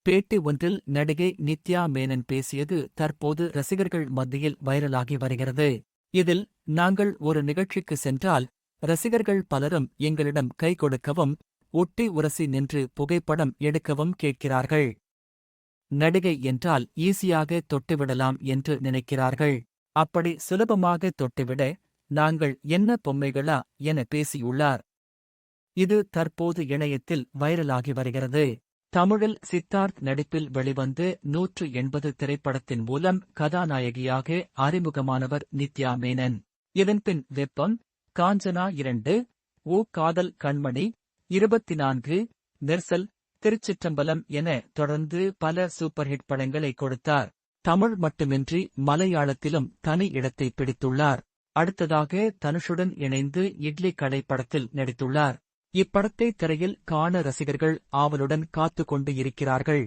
பேட்டி ஒன்றில் நடிகை நித்யா மேனன் பேசியது தற்போது ரசிகர்கள் மத்தியில் வைரலாகி வருகிறது. இதில், நாங்கள் ஒரு நிகழ்ச்சிக்கு சென்றால், ரசிகர்கள் பலரும் எங்களிடம் கை கொடுக்கவும், ஒட்டி உரசி நின்று புகைப்படம் எடுக்கவும் கேட்கிறார்கள். நடிகை என்றால் ஈஸியாக தொட்டுவிடலாம் என்று நினைக்கிறார்கள். அப்படி சுலபமாக தொட்டுவிட, நாங்கள் என்ன பொம்மைகளா என பேசியுள்ளார். இது தற்போது இணையத்தில் வைரலாகி வருகிறது. தமிழில் சித்தார்த் நடிப்பில் வெளிவந்து 180 திரைப்படத்தின் மூலம் கதாநாயகியாக அறிமுகமானவர் நித்யா மேனன். இதன்பின் வெப்பம், காஞ்சனா 2, ஓ காதல் கண்மணி, 24, நெர்சல், திருச்சிற்றம்பலம் என தொடர்ந்து பல சூப்பர் ஹிட் படங்களை கொடுத்தார். தமிழ் மட்டுமின்றி மலையாளத்திலும் தனி இடத்தை பிடித்துள்ளார். அடுத்ததாக தனுஷுடன் இணைந்து இட்லி கடை படத்தில் நடித்துள்ளார். இப்படத்தை திரையில் காண ரசிகர்கள் ஆவலுடன் காத்துக் கொண்டு இருக்கிறார்கள்.